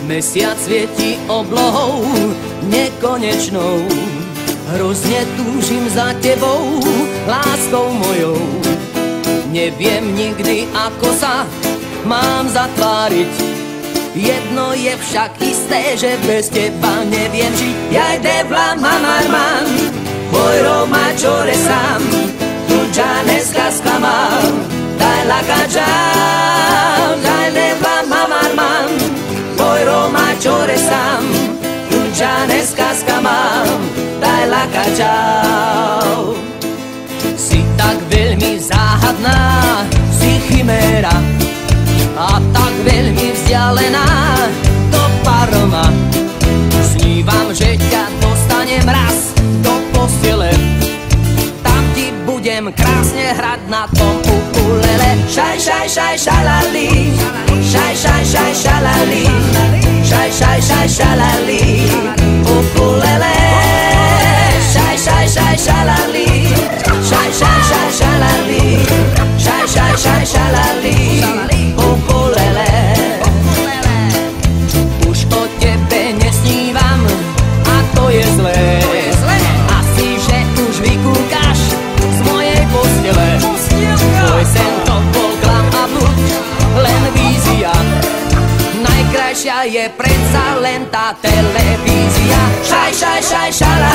Mesiac svieti oblohou nekonečnou. Hrozne túžim za tebou, láskou mojou. Neviem nikdy, ako sa mám zatváriť. Jedno je však isté, že bez teba neviem žiť. Jaj devla mamarman, poi Roma čore sam, tu già ne sklamam, daj la cacciao, daj devla mamarman, poi Roma čore sam, tu già ne sklamam, daj la cacciao. Si tak veľmi záhadná, si chiméra, a tak veľmi vzdialená do Parma. Snívam, že ťa dostanem raz do postele, tam ti budem krásne hrať na tom ukulele. Šaj, šaj, šaj, šalali, šaj, šaj, šaj, šalali, šaj, šaj, šaj, šalali, ukulele. Šaj, šaj, šaj, šalali, šaj, šaj, šaj, šalali, šaj, šaj, šaj, šalali, ukulele. Už o tebe nesnívam a to je zlé. Asi, že už vykúkaš z mojej postele. Tvoj sen to bol klam a blud, len vízia. Najkrajšia je predsa len tá televízia. Šaj, šaj, šaj, šalali,